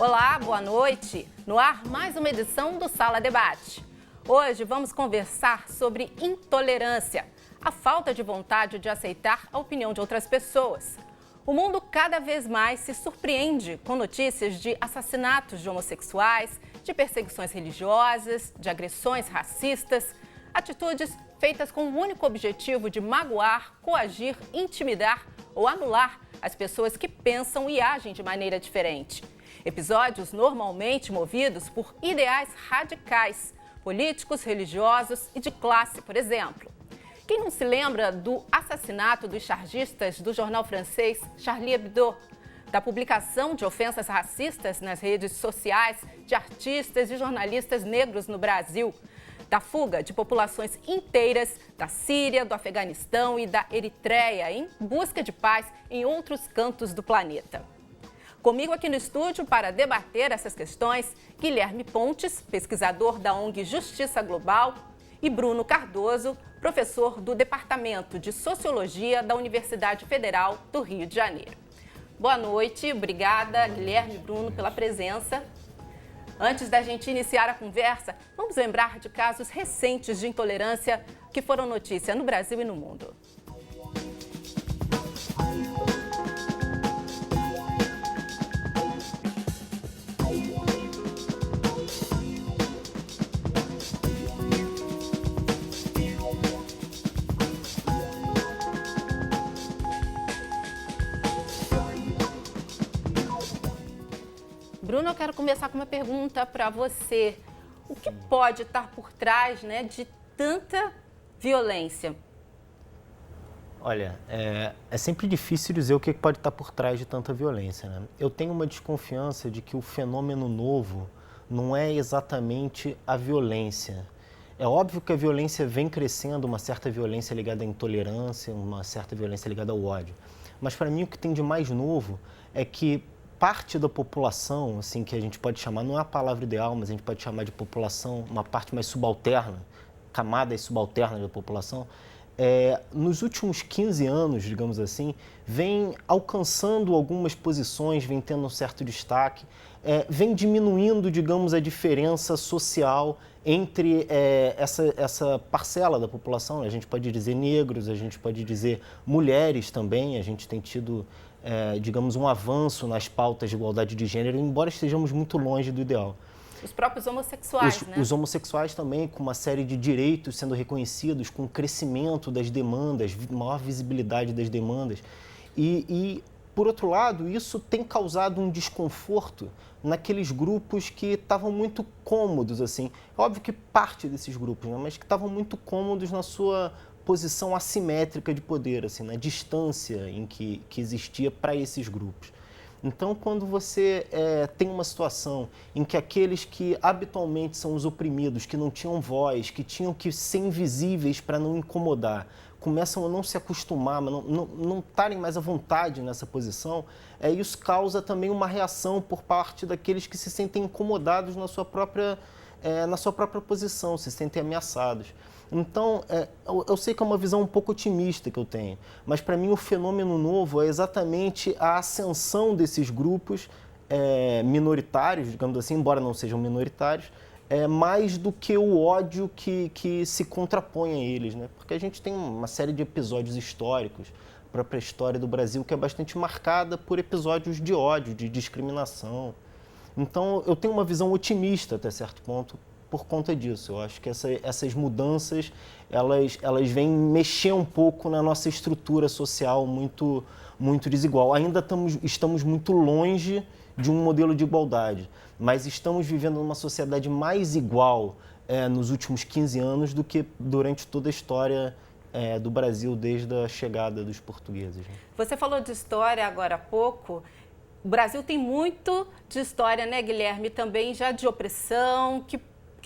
Olá, boa noite. No ar, mais uma edição do Sala Debate. Hoje vamos conversar sobre intolerância, a falta de vontade de aceitar a opinião de outras pessoas. O mundo cada vez mais se surpreende com notícias de assassinatos de homossexuais, de perseguições religiosas, de agressões racistas, atitudes feitas com o único objetivo de magoar, coagir, intimidar ou anular as pessoas que pensam e agem de maneira diferente. Episódios normalmente movidos por ideais radicais, políticos, religiosos e de classe, por exemplo. Quem não se lembra do assassinato dos chargistas do jornal francês Charlie Hebdo, da publicação de ofensas racistas nas redes sociais de artistas e jornalistas negros no Brasil, da fuga de populações inteiras da Síria, do Afeganistão e da Eritreia em busca de paz em outros cantos do planeta. Comigo aqui no estúdio para debater essas questões, Guilherme Pontes, pesquisador da ONG Justiça Global, e Bruno Cardoso, professor do Departamento de Sociologia da Universidade Federal do Rio de Janeiro. Boa noite, obrigada, Guilherme e Bruno, pela presença. Antes da gente iniciar a conversa, vamos lembrar de casos recentes de intolerância que foram notícia no Brasil e no mundo. Bruno, eu quero começar com uma pergunta para você. O que pode estar por trás, de tanta violência? Olha, é sempre difícil dizer o que pode estar por trás de tanta violência, né? Eu tenho uma desconfiança de que o fenômeno novo não é exatamente a violência. É óbvio que a violência vem crescendo, uma certa violência ligada à intolerância, uma certa violência ligada ao ódio. Mas para mim o que tem de mais novo é que parte da população, assim, que a gente pode chamar, não é a palavra ideal, mas a gente pode chamar de população, uma parte mais subalterna, camadas subalternas da população, nos últimos 15 anos, digamos assim, vem alcançando algumas posições, vem tendo um certo destaque, vem diminuindo, digamos, a diferença social entre essa parcela da população. A gente pode dizer negros, a gente pode dizer mulheres também, a gente tem tido digamos, um avanço nas pautas de igualdade de gênero, embora estejamos muito longe do ideal. Os próprios homossexuais, né? Os homossexuais também, com uma série de direitos sendo reconhecidos, com o crescimento das demandas, maior visibilidade das demandas. E, por outro lado, isso tem causado um desconforto naqueles grupos que estavam muito cômodos, assim. Óbvio que parte desses grupos, né? Mas que estavam muito cômodos na sua posição assimétrica de poder, assim, na distância em que existia para esses grupos. Então, quando você tem uma situação em que aqueles que habitualmente são os oprimidos, que não tinham voz, que tinham que ser invisíveis para não incomodar, começam a não se acostumar, não estarem mais à vontade nessa posição, isso causa também uma reação por parte daqueles que se sentem incomodados na sua própria posição, se sentem ameaçados. Então, eu sei que é uma visão um pouco otimista que eu tenho, mas para mim o fenômeno novo é exatamente a ascensão desses grupos minoritários, digamos assim, embora não sejam minoritários, mais do que o ódio que se contrapõe a eles, né? Porque a gente tem uma série de episódios históricos, a própria história do Brasil, que é bastante marcada por episódios de ódio, de discriminação. Então, eu tenho uma visão otimista até certo ponto, por conta disso. Eu acho que essas mudanças, elas vêm mexer um pouco na nossa estrutura social muito, muito desigual. Ainda estamos muito longe de um modelo de igualdade, mas estamos vivendo numa sociedade mais igual nos últimos 15 anos do que durante toda a história do Brasil, desde a chegada dos portugueses. Você falou de história agora há pouco. O Brasil tem muito de história, né, Guilherme? Também já de opressão, que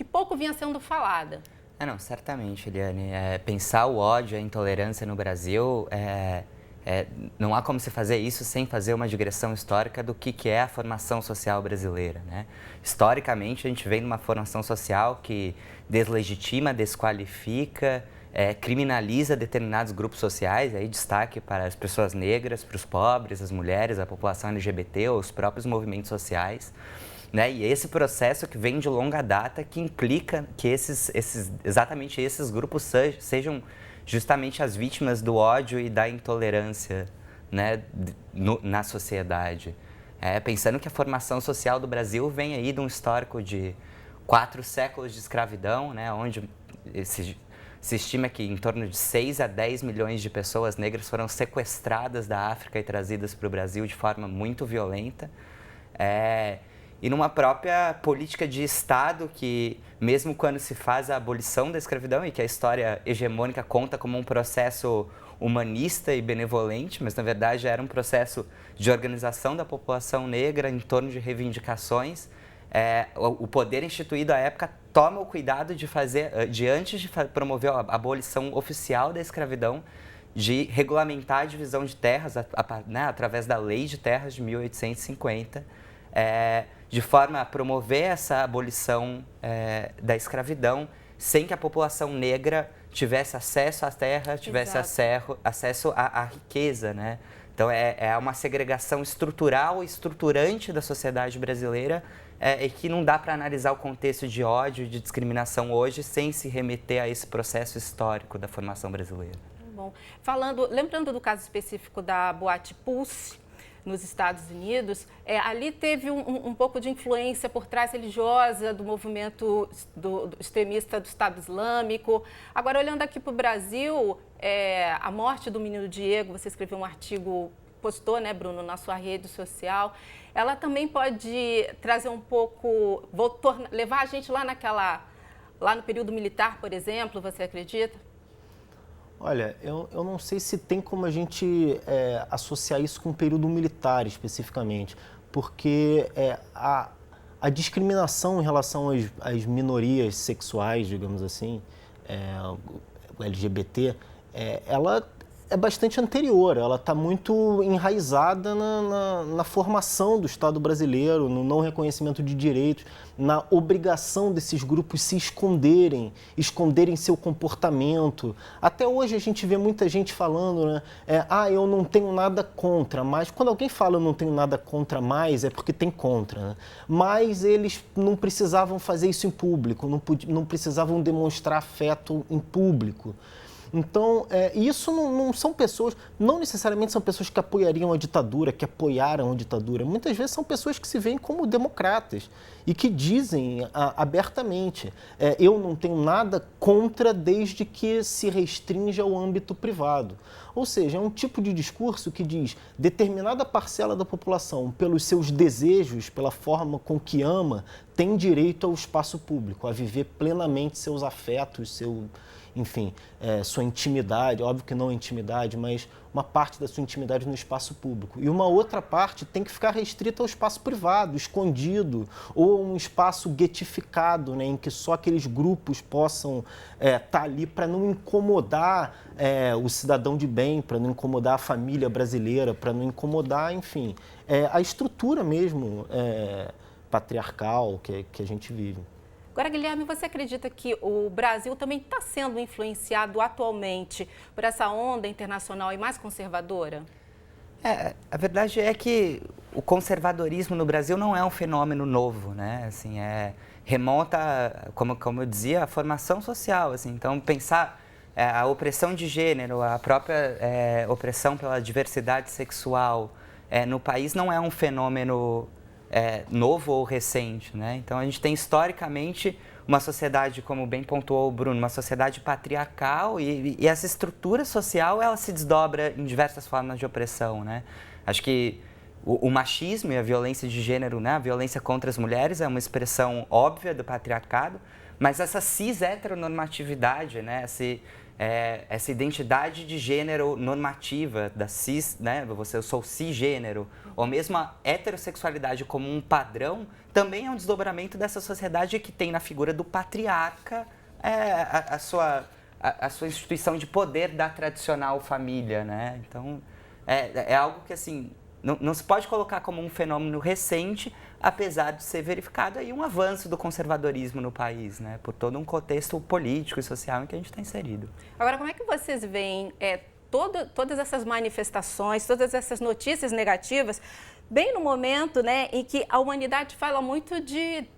pouco vinha sendo falada. Não, certamente, Eliane. Pensar o ódio, a intolerância no Brasil, não há como se fazer isso sem fazer uma digressão histórica do que é a formação social brasileira, né? Historicamente, a gente vem de uma formação social que deslegitima, desqualifica criminaliza determinados grupos sociais, aí destaque para as pessoas negras, para os pobres, as mulheres, a população LGBT, ou os próprios movimentos sociais. Né? E esse processo que vem de longa data, que implica que exatamente esses grupos sejam justamente as vítimas do ódio e da intolerância, né, na sociedade. Pensando que a formação social do Brasil vem aí de um histórico de 4 séculos de escravidão, né, onde se estima que em torno de 6 a 10 milhões de pessoas negras foram sequestradas da África e trazidas para o Brasil de forma muito violenta. E numa própria política de Estado que, mesmo quando se faz a abolição da escravidão, e que a história hegemônica conta como um processo humanista e benevolente, mas na verdade era um processo de organização da população negra em torno de reivindicações, o poder instituído à época toma o cuidado de fazer, antes de promover a abolição oficial da escravidão, de regulamentar a divisão de terras né, através da Lei de Terras de 1850, de forma a promover essa abolição da escravidão, sem que a população negra tivesse acesso à terra, tivesse acesso à riqueza, né? Então, é uma segregação estrutural e estruturante da sociedade brasileira e que não dá para analisar o contexto de ódio e de discriminação hoje sem se remeter a esse processo histórico da formação brasileira. Bom, lembrando do caso específico da Boate Pulse, nos Estados Unidos, ali teve um pouco de influência por trás religiosa do movimento do extremista do Estado Islâmico. Agora, olhando aqui para o Brasil, a morte do menino Diego, você escreveu um artigo, postou, né, Bruno, na sua rede social, ela também pode trazer um pouco, levar a gente lá no período militar, por exemplo, você acredita? Olha, eu não sei se tem como a gente associar isso com o período militar especificamente, porque a discriminação em relação às minorias sexuais, digamos assim, o LGBT, ela é bastante anterior, ela está muito enraizada na formação do Estado brasileiro, no não reconhecimento de direitos, na obrigação desses grupos se esconderem seu comportamento. Até hoje a gente vê muita gente falando, né, eu não tenho nada contra, mas quando alguém fala eu não tenho nada contra mais, é porque tem contra, né? Mas eles não precisavam fazer isso em público, não precisavam demonstrar afeto em público. Então, isso não são pessoas, não necessariamente são pessoas que apoiariam a ditadura, que apoiaram a ditadura. Muitas vezes são pessoas que se veem como democratas e que dizem abertamente, eu não tenho nada contra desde que se restrinja ao âmbito privado. Ou seja, é um tipo de discurso que diz determinada parcela da população, pelos seus desejos, pela forma com que ama, tem direito ao espaço público, a viver plenamente seus afetos, sua intimidade, óbvio que não intimidade, mas uma parte da sua intimidade no espaço público. E uma outra parte tem que ficar restrita ao espaço privado, escondido, ou um espaço guetificado, né, em que só aqueles grupos possam estar ali para não incomodar o cidadão de bem, para não incomodar a família brasileira, para não incomodar, a estrutura mesmo patriarcal que a gente vive. Agora, Guilherme, você acredita que o Brasil também está sendo influenciado atualmente por essa onda internacional e mais conservadora? A verdade é que o conservadorismo no Brasil não é um fenômeno novo, né? Assim, remonta, como eu dizia, à formação social. Assim. Então, pensar a opressão de gênero, a própria opressão pela diversidade sexual no país não é um fenômeno novo ou recente, né? Então a gente tem historicamente uma sociedade, como bem pontuou o Bruno, uma sociedade patriarcal e essa estrutura social ela se desdobra em diversas formas de opressão, né? Acho que o machismo e a violência de gênero, né? A violência contra as mulheres é uma expressão óbvia do patriarcado, mas essa cis-heteronormatividade, né? Essa identidade de gênero normativa da cis, né? Eu sou cisgênero, ou mesmo a heterossexualidade como um padrão, também é um desdobramento dessa sociedade que tem na figura do patriarca a sua instituição de poder da tradicional família, né? Então, é algo que, assim, não se pode colocar como um fenômeno recente, apesar de ser verificado aí um avanço do conservadorismo no país, né? Por todo um contexto político e social em que a gente está inserido. Agora, como é que vocês veem todas essas manifestações, todas essas notícias negativas, bem no momento, né, em que a humanidade fala muito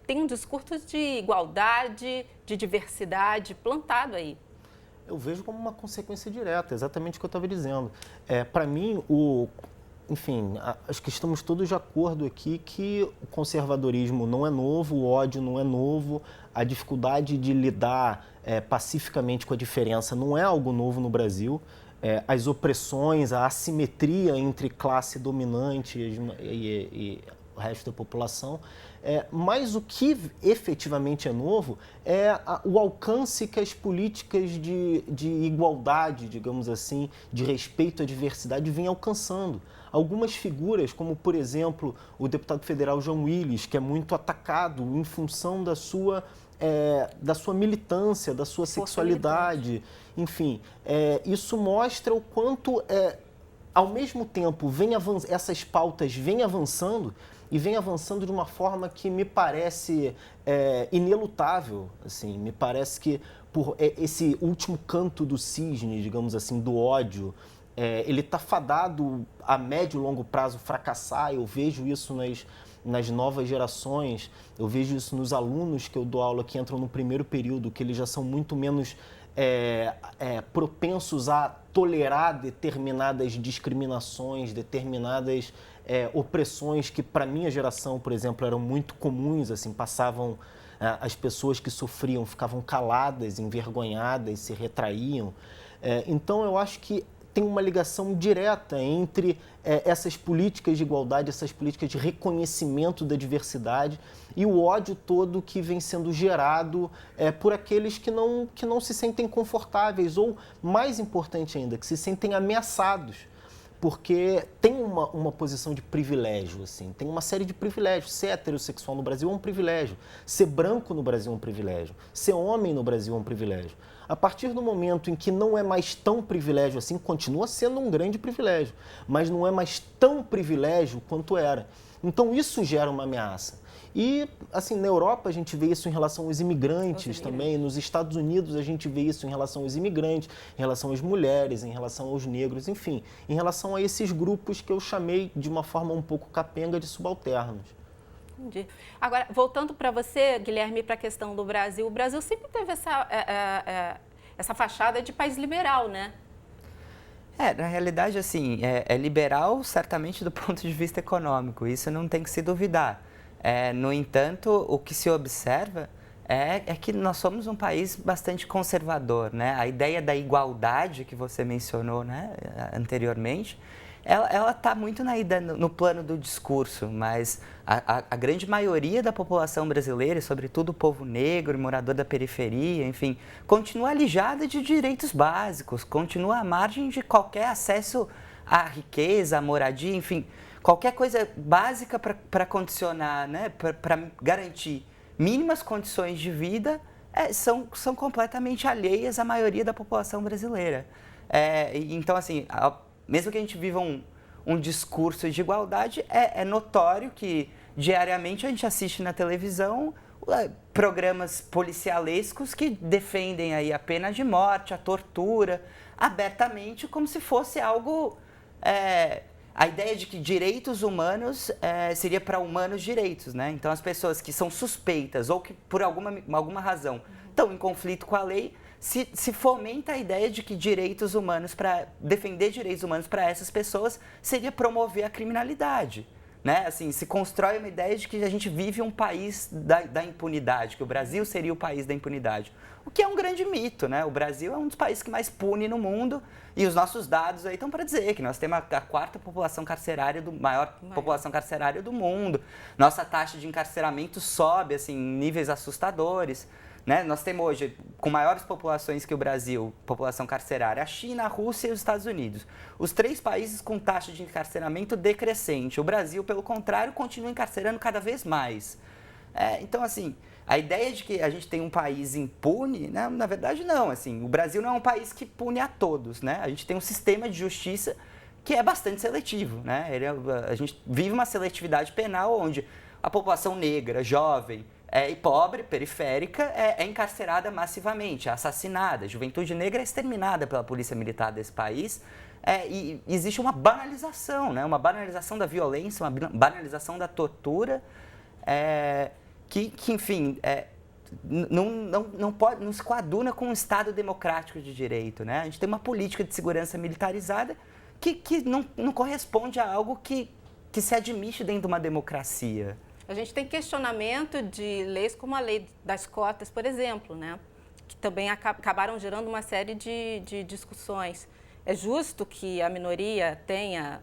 tem um discurso de igualdade, de diversidade plantado aí? Eu vejo como uma consequência direta, exatamente o que eu estava dizendo. Para mim, enfim, acho que estamos todos de acordo aqui que o conservadorismo não é novo, o ódio não é novo, a dificuldade de lidar pacificamente com a diferença não é algo novo no Brasil. As opressões, a assimetria entre classe dominante e o resto da população. Mas o que efetivamente é novo é o alcance que as políticas de igualdade, digamos assim, de respeito à diversidade vêm alcançando. Algumas figuras, como por exemplo o deputado federal João Willis, que é muito atacado em função da sua militância, da sua sexualidade, enfim, isso mostra o quanto, ao mesmo tempo, essas pautas vêm avançando e vêm avançando de uma forma que me parece inelutável, assim, me parece que por esse último canto do cisne, digamos assim, do ódio, ele está fadado a médio e longo prazo fracassar. Eu vejo isso nas novas gerações, eu vejo isso nos alunos que eu dou aula que entram no primeiro período, que eles já são muito menos propensos a tolerar determinadas discriminações, determinadas opressões que para minha geração, por exemplo, eram muito comuns, assim, passavam, as pessoas que sofriam ficavam caladas, envergonhadas, se retraíam. Então eu acho que tem uma ligação direta entre essas políticas de igualdade, essas políticas de reconhecimento da diversidade e o ódio todo que vem sendo gerado por aqueles que não se sentem confortáveis ou, mais importante ainda, que se sentem ameaçados, porque tem uma posição de privilégio, assim, tem uma série de privilégios. Ser heterossexual no Brasil é um privilégio, ser branco no Brasil é um privilégio, ser homem no Brasil é um privilégio. A partir do momento em que não é mais tão privilégio assim, continua sendo um grande privilégio, mas não é mais tão privilégio quanto era. Então isso gera uma ameaça. E, assim, na Europa a gente vê isso em relação aos imigrantes também, nos Estados Unidos a gente vê isso em relação aos imigrantes, em relação às mulheres, em relação aos negros, enfim, em relação a esses grupos que eu chamei de uma forma um pouco capenga de subalternos. Entendi. Agora, voltando para você, Guilherme, para a questão do Brasil, o Brasil sempre teve essa fachada de país liberal, né? Na realidade, assim, é liberal certamente do ponto de vista econômico, isso não tem que se duvidar. No entanto, o que se observa é que nós somos um país bastante conservador, né? A ideia da igualdade que você mencionou, né, anteriormente, ela está muito no plano do discurso, mas a grande maioria da população brasileira, e sobretudo o povo negro, morador da periferia, enfim, continua alijada de direitos básicos, continua à margem de qualquer acesso à riqueza, à moradia, enfim, qualquer coisa básica para condicionar, né, para garantir mínimas condições de vida, são completamente alheias à maioria da população brasileira. Então, assim, mesmo que a gente viva um discurso de igualdade, é notório que diariamente a gente assiste na televisão programas policialescos que defendem aí a pena de morte, a tortura, abertamente, como se fosse algo... a ideia de que direitos humanos seria para humanos direitos, né? Então, as pessoas que são suspeitas ou que, por alguma razão, estão em conflito com a lei, se fomenta a ideia de que direitos humanos, para defender direitos humanos para essas pessoas, seria promover a criminalidade, né? Assim, se constrói uma ideia de que a gente vive um país da impunidade, que o Brasil seria o país da impunidade, o que é um grande mito, né? O Brasil é um dos países que mais pune no mundo e os nossos dados aí estão para dizer que nós temos a quarta população carcerária, maior população carcerária do mundo. Nossa taxa de encarceramento sobe, assim, em níveis assustadores. Né? Nós temos hoje, com maiores populações que o Brasil, população carcerária, a China, a Rússia e os Estados Unidos. Os 3 países com taxa de encarceramento decrescente. O Brasil, pelo contrário, continua encarcerando cada vez mais. Então, assim, a ideia de que a gente tem um país impune, né? Na verdade, não. Assim, o Brasil não é um país que pune a todos. Né? A gente tem um sistema de justiça que é bastante seletivo. Né? A gente vive uma seletividade penal onde a população negra, jovem e pobre, periférica, é encarcerada massivamente, é assassinada. A juventude negra é exterminada pela polícia militar desse país. E existe uma banalização, né? Uma banalização da violência, uma banalização da tortura, que enfim, não se coaduna com um Estado democrático de direito, né? A gente tem uma política de segurança militarizada que não corresponde a algo que se admite dentro de uma democracia. A gente tem questionamento de leis como a lei das cotas, por exemplo, né? Que também acabaram gerando uma série de discussões. É justo que a minoria tenha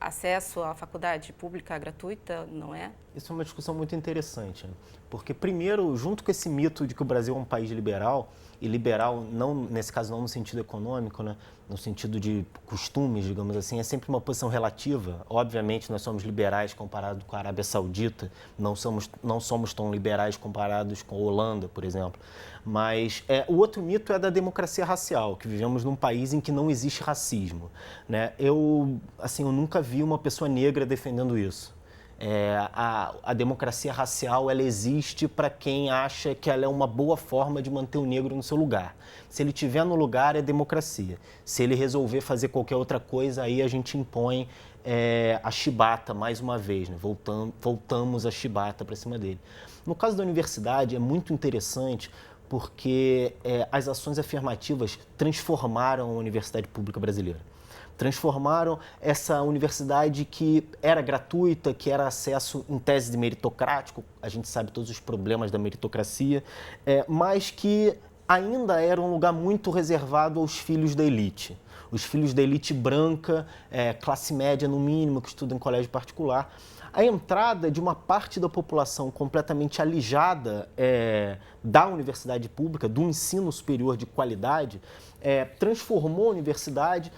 acesso à faculdade pública gratuita, não é? Isso é uma discussão muito interessante, né? Porque, primeiro, junto com esse mito de que o Brasil é um país liberal, e liberal, não, nesse caso, não no sentido econômico, né? No sentido de costumes, digamos assim, é sempre uma posição relativa. Obviamente, nós somos liberais comparado com a Arábia Saudita, não somos tão liberais comparados com a Holanda, por exemplo. Mas o outro mito é da democracia racial, que vivemos num país em que não existe racismo, né? Eu nunca vi uma pessoa negra defendendo isso. A democracia racial, ela existe para quem acha que ela é uma boa forma de manter o negro no seu lugar. Se ele estiver no lugar, é democracia. Se ele resolver fazer qualquer outra coisa, aí a gente impõe a chibata mais uma vez, né? Voltamos a chibata para cima dele. No caso da universidade, é muito interessante porque as ações afirmativas transformaram a universidade pública brasileira. Transformaram essa universidade que era gratuita, que era acesso em tese de meritocrático, a gente sabe todos os problemas da meritocracia, mas que ainda era um lugar muito reservado aos filhos da elite. Os filhos da elite branca, classe média no mínimo, que estuda em colégio particular. A entrada de uma parte da população completamente alijada da universidade pública, do ensino superior de qualidade, transformou a universidade,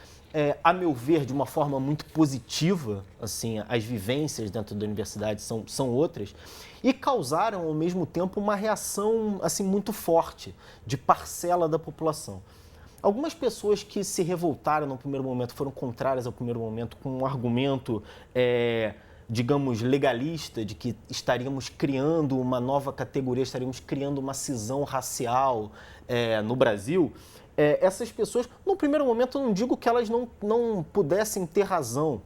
a meu ver, de uma forma muito positiva. Assim, as vivências dentro da universidade são outras, e causaram, ao mesmo tempo, uma reação assim, muito forte de parcela da população. Algumas pessoas que se revoltaram no primeiro momento, foram contrárias ao primeiro momento, com um argumento, digamos, legalista, de que estaríamos criando uma nova categoria, estaríamos criando uma cisão racial no Brasil. Essas pessoas, no primeiro momento, eu não digo que elas não pudessem ter razão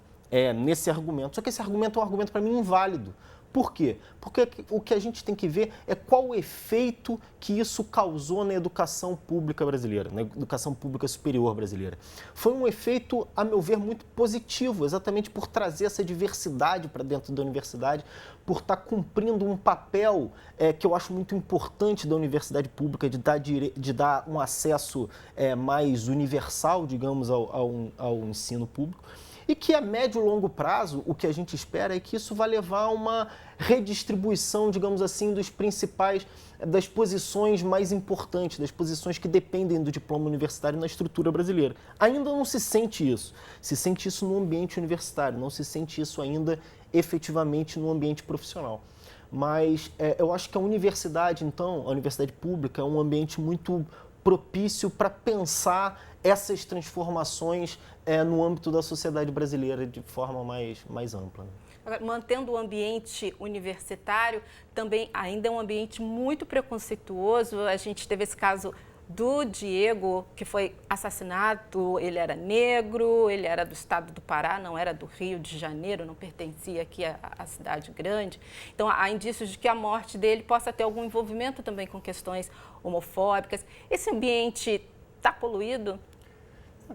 nesse argumento, só que esse argumento é um argumento, para mim, inválido. Por quê? Porque o que a gente tem que ver é qual o efeito que isso causou na educação pública brasileira, na educação pública superior brasileira. Foi um efeito, a meu ver, muito positivo, exatamente por trazer essa diversidade para dentro da universidade, por estar cumprindo um papel que eu acho muito importante da universidade pública, de dar um acesso mais universal, digamos, ao ensino público. E que a médio e longo prazo, o que a gente espera é que isso vai levar a uma redistribuição, digamos assim, das posições mais importantes, das posições que dependem do diploma universitário na estrutura brasileira. Ainda não se sente isso. Se sente isso no ambiente universitário, não se sente isso ainda efetivamente no ambiente profissional. Mas eu acho que a universidade, então, a universidade pública é um ambiente muito propício para pensar essas transformações no âmbito da sociedade brasileira de forma mais ampla. Agora, mantendo o ambiente universitário, também ainda é um ambiente muito preconceituoso. A gente teve esse caso do Diego, que foi assassinado. Ele era negro, ele era do estado do Pará, não era do Rio de Janeiro, não pertencia aqui à cidade grande. Então, há indícios de que a morte dele possa ter algum envolvimento também com questões homofóbicas. Esse ambiente está poluído?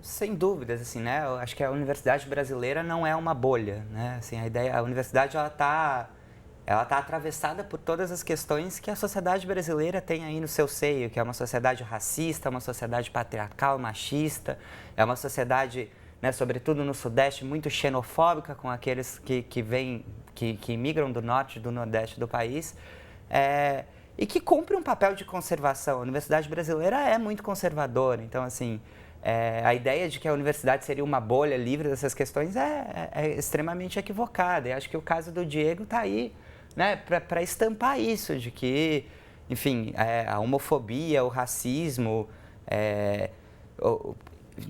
Sem dúvidas, assim, né? Eu acho que a universidade brasileira não é uma bolha, né? Assim, a universidade, ela tá atravessada por todas as questões que a sociedade brasileira tem aí no seu seio, que é uma sociedade racista, uma sociedade patriarcal, machista, é uma sociedade, né, sobretudo no Sudeste, muito xenofóbica com aqueles que imigram do Norte e do Nordeste do país, e que cumpre um papel de conservação. A universidade brasileira é muito conservadora, então, assim, a ideia de que a universidade seria uma bolha livre dessas questões é extremamente equivocada. E acho que o caso do Diego está aí, né, para estampar isso, de que, enfim, a homofobia, o racismo,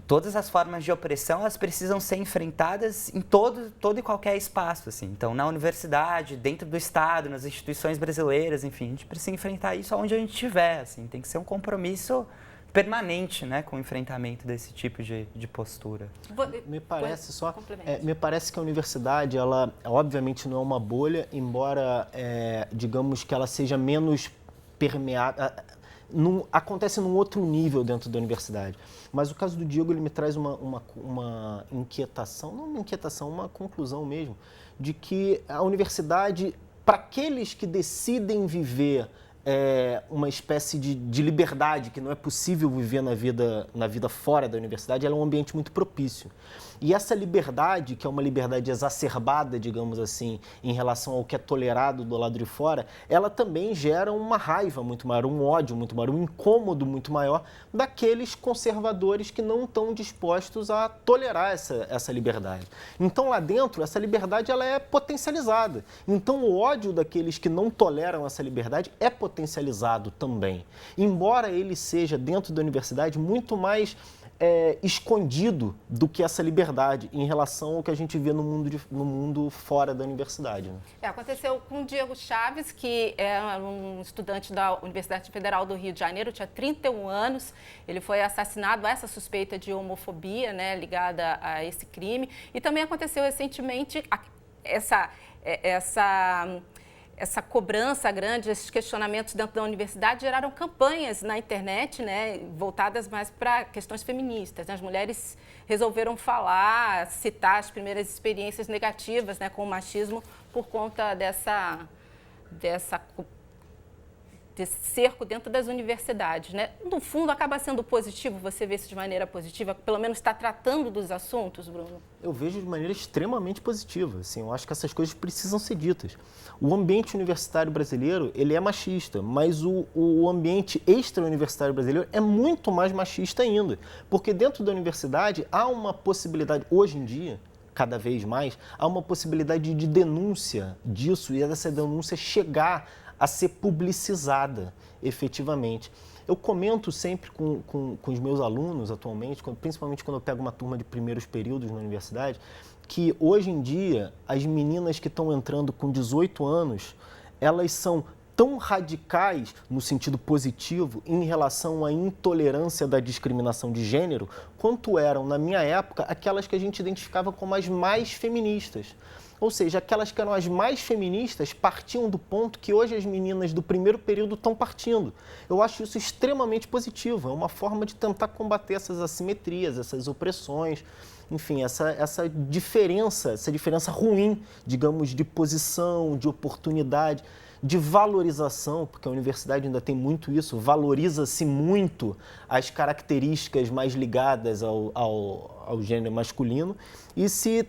todas as formas de opressão, elas precisam ser enfrentadas em todo e qualquer espaço, assim. Então, na universidade, dentro do Estado, nas instituições brasileiras, enfim, a gente precisa enfrentar isso aonde a gente estiver, assim. Tem que ser um compromisso permanente, né, com o enfrentamento desse tipo de postura. Me parece que a universidade, ela obviamente não é uma bolha, embora, digamos que ela seja menos permeada. Acontece num outro nível dentro da universidade. Mas o caso do Diego, ele me traz uma inquietação, não uma inquietação, uma conclusão mesmo, de que a universidade, para aqueles que decidem viver uma espécie de liberdade que não é possível viver na vida fora da universidade, ela é um ambiente muito propício. E essa liberdade, que é uma liberdade exacerbada, digamos assim, em relação ao que é tolerado do lado de fora, ela também gera uma raiva muito maior, um ódio muito maior, um incômodo muito maior daqueles conservadores que não estão dispostos a tolerar essa liberdade. Então, lá dentro, essa liberdade ela é potencializada. Então, o ódio daqueles que não toleram essa liberdade é potencializado também. Embora ele seja, dentro da universidade, muito mais escondido do que essa liberdade em relação ao que a gente vê no mundo fora da universidade. Né? Aconteceu com o Diego Chaves, que é um estudante da Universidade Federal do Rio de Janeiro, tinha 31 anos, ele foi assassinado, essa suspeita de homofobia, né, ligada a esse crime, e também aconteceu recentemente essa cobrança grande, esses questionamentos dentro da universidade geraram campanhas na internet, né, voltadas mais para questões feministas. As mulheres resolveram falar, citar as primeiras experiências negativas, né, com o machismo por conta desse cerco dentro das universidades, né? No fundo, acaba sendo positivo, você vê isso de maneira positiva, pelo menos está tratando dos assuntos, Bruno? Eu vejo de maneira extremamente positiva, assim, eu acho que essas coisas precisam ser ditas. O ambiente universitário brasileiro, ele é machista, mas o ambiente extra-universitário brasileiro é muito mais machista ainda, porque dentro da universidade há uma possibilidade, hoje em dia, cada vez mais, há uma possibilidade de denúncia disso e dessa denúncia chegar a ser publicizada efetivamente. Eu comento sempre com os meus alunos atualmente, principalmente quando eu pego uma turma de primeiros períodos na universidade, que hoje em dia as meninas que estão entrando com 18 anos, elas são tão radicais no sentido positivo em relação à intolerância da discriminação de gênero, quanto eram, na minha época, aquelas que a gente identificava como as mais feministas. Ou seja, aquelas que eram as mais feministas partiam do ponto que hoje as meninas do primeiro período estão partindo. Eu acho isso extremamente positivo, é uma forma de tentar combater essas assimetrias, essas opressões, enfim, essa diferença ruim, digamos, de posição, de oportunidade, de valorização, porque a universidade ainda tem muito isso, valoriza-se muito as características mais ligadas ao gênero masculino e se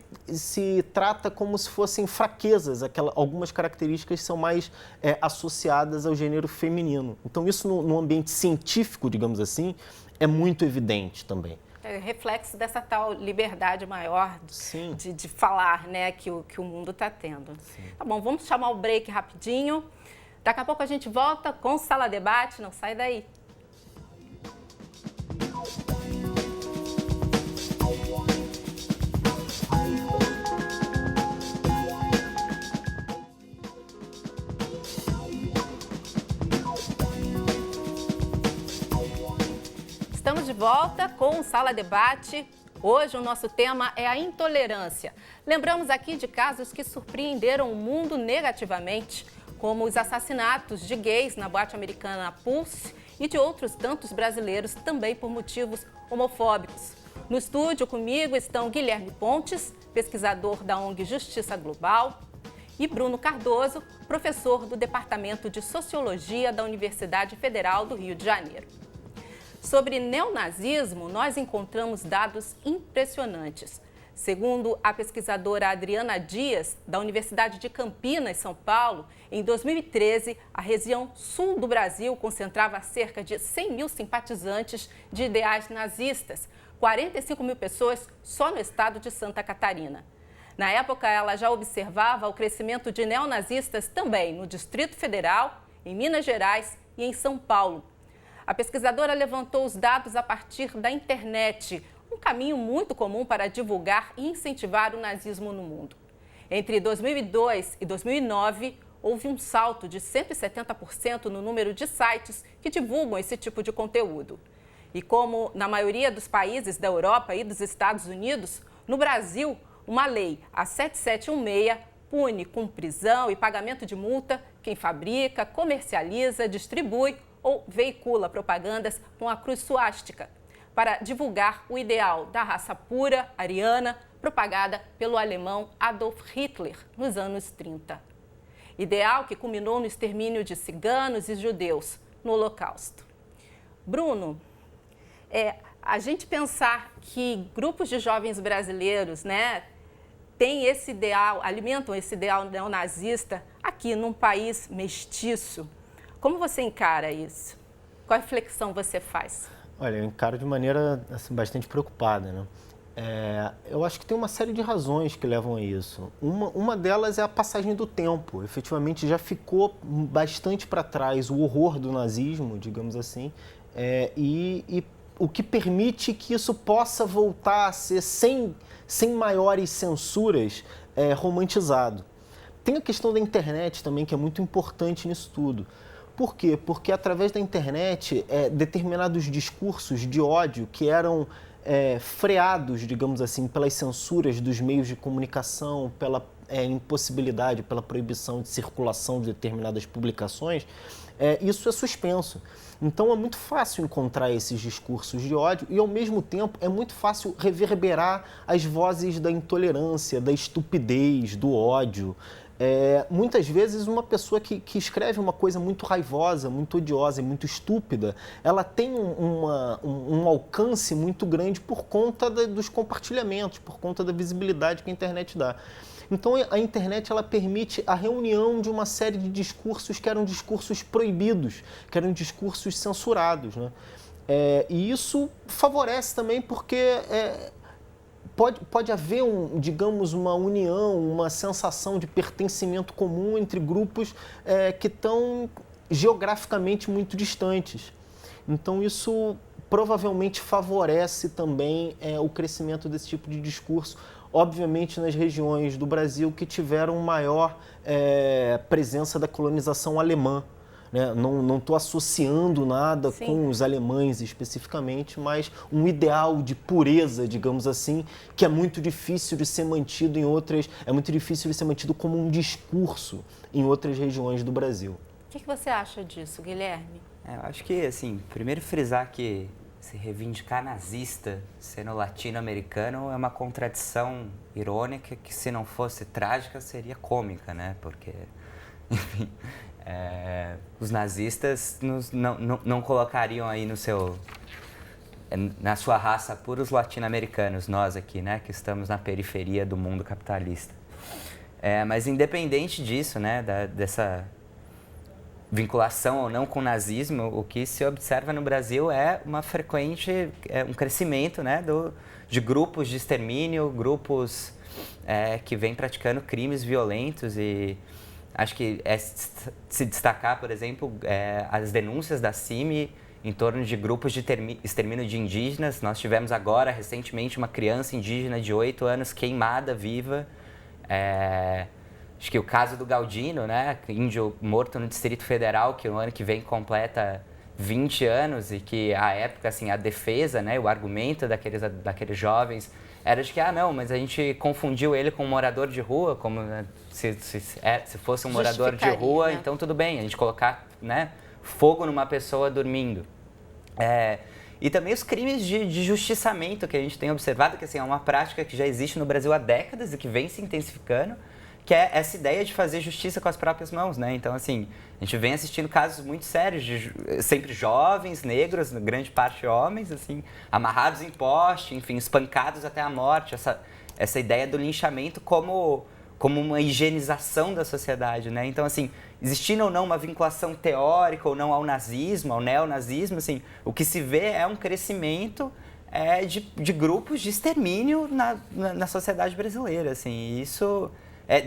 trata como se fossem fraquezas, algumas características são mais associadas ao gênero feminino. Então isso no ambiente científico, digamos assim, é muito evidente também. É reflexo dessa tal liberdade maior de falar, né, que o mundo está tendo. Sim. Tá bom, vamos chamar o break rapidinho. Daqui a pouco a gente volta com Sala Debate, não sai daí. Estamos de volta com o Sala Debate. Hoje o nosso tema é a intolerância. Lembramos aqui de casos que surpreenderam o mundo negativamente, como os assassinatos de gays na boate americana Pulse e de outros tantos brasileiros também por motivos homofóbicos. No estúdio comigo estão Guilherme Pontes, pesquisador da ONG Justiça Global, e Bruno Cardoso, professor do Departamento de Sociologia da Universidade Federal do Rio de Janeiro. Sobre neonazismo, nós encontramos dados impressionantes. Segundo a pesquisadora Adriana Dias, da Universidade de Campinas, São Paulo, em 2013, a região sul do Brasil concentrava cerca de 100 mil simpatizantes de ideais nazistas, 45 mil pessoas só no estado de Santa Catarina. Na época, ela já observava o crescimento de neonazistas também no Distrito Federal, em Minas Gerais e em São Paulo. A pesquisadora levantou os dados a partir da internet, um caminho muito comum para divulgar e incentivar o nazismo no mundo. Entre 2002 e 2009, houve um salto de 170% no número de sites que divulgam esse tipo de conteúdo. E como na maioria dos países da Europa e dos Estados Unidos, no Brasil, uma lei, a 7716, pune com prisão e pagamento de multa quem fabrica, comercializa, distribui ou veicula propagandas com a cruz suástica para divulgar o ideal da raça pura, ariana, propagada pelo alemão Adolf Hitler nos anos 30. Ideal que culminou no extermínio de ciganos e judeus no Holocausto. Bruno, a gente pensar que grupos de jovens brasileiros, têm esse ideal, alimentam esse ideal neonazista aqui num país mestiço, como você encara isso? Qual reflexão você faz? Olha, eu encaro de maneira assim, bastante preocupada, né? Eu acho que tem uma série de razões que levam a isso. Uma delas é a passagem do tempo. Efetivamente, já ficou bastante para trás o horror do nazismo, digamos assim, e o que permite que isso possa voltar a ser, sem maiores censuras, romantizado. Tem a questão da internet também, que é muito importante nisso tudo. Por quê? Porque através da internet, determinados discursos de ódio que eram freados, digamos assim, pelas censuras dos meios de comunicação, pela impossibilidade, pela proibição de circulação de determinadas publicações, isso é suspenso. Então é muito fácil encontrar esses discursos de ódio e, ao mesmo tempo, é muito fácil reverberar as vozes da intolerância, da estupidez, do ódio. Muitas vezes uma pessoa que escreve uma coisa muito raivosa, muito odiosa e muito estúpida, ela tem um alcance muito grande por conta dos compartilhamentos, por conta da visibilidade que a internet dá. Então a internet ela permite a reunião de uma série de discursos que eram discursos proibidos, que eram discursos censurados, né? E isso favorece também porque pode haver, digamos, uma união, uma sensação de pertencimento comum entre grupos que estão geograficamente muito distantes. Então, isso provavelmente favorece também o crescimento desse tipo de discurso, obviamente nas regiões do Brasil que tiveram maior presença da colonização alemã. Não estou associando nada Sim. com os alemães especificamente, mas um ideal de pureza, digamos assim, que é muito difícil de ser mantido é muito difícil de ser mantido como um discurso em outras regiões do Brasil. O que você acha disso, Guilherme? Eu acho que, assim, primeiro frisar que se reivindicar nazista sendo latino-americano é uma contradição irônica que, se não fosse trágica, seria cômica, né? Porque, enfim, os nazistas não colocariam aí na sua raça puros latino-americanos, nós aqui, né? Que estamos na periferia do mundo capitalista. Mas independente disso, né? Dessa vinculação ou não com o nazismo, o que se observa no Brasil é um crescimento, né, de grupos de extermínio, grupos que vêm praticando crimes violentos, e acho que se destacar, por exemplo, as denúncias da CIMI em torno de grupos de extermínio de indígenas. Nós tivemos agora, recentemente, uma criança indígena de 8 anos queimada viva. Acho que o caso do Galdino, né, índio morto no Distrito Federal, que no ano que vem completa 20 anos, e que, à época, assim, a defesa, né, o argumento daqueles jovens era de que, não, mas a gente confundiu ele com um morador de rua, como, né, se fosse um morador de rua, né? Então tudo bem, a gente colocar, né, fogo numa pessoa dormindo. E também os crimes de justiçamento que a gente tem observado, que, assim, é uma prática que já existe no Brasil há décadas e que vem se intensificando, que é essa ideia de fazer justiça com as próprias mãos, né? Então, assim, a gente vem assistindo casos muito sérios de sempre jovens, negros, grande parte homens, assim, amarrados em poste, enfim, espancados até a morte. Essa ideia do linchamento como uma higienização da sociedade, né? Então, assim, existindo ou não uma vinculação teórica ou não ao nazismo, ao neonazismo, assim, o que se vê é um crescimento de grupos de extermínio na sociedade brasileira, assim, e isso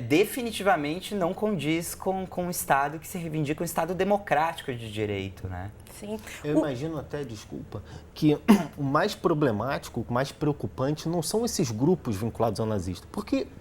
definitivamente não condiz com um Estado que se reivindica um Estado democrático de direito, né? Sim. Eu imagino até, desculpa, que o mais problemático, o mais preocupante não são esses grupos vinculados ao nazismo,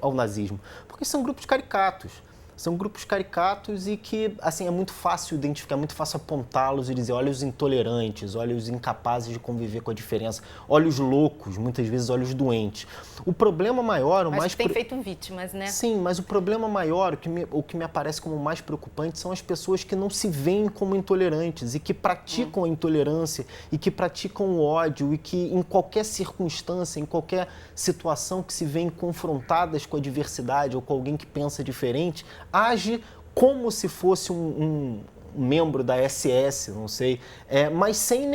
ao nazismo, porque são grupos caricatos. São grupos caricatos e que, assim, é muito fácil identificar, é muito fácil apontá-los e dizer, olha os intolerantes, olha os incapazes de conviver com a diferença, olha os loucos, muitas vezes olha os doentes. O problema maior, o mas mais... tem feito vítimas, né? Sim, mas o problema maior, o que me aparece como mais preocupante, são as pessoas que não se veem como intolerantes e que praticam a intolerância e que praticam o ódio e que em qualquer circunstância, em qualquer situação que se veem confrontadas com a diversidade ou com alguém que pensa diferente, age como se fosse um membro da SS, não sei, mas sem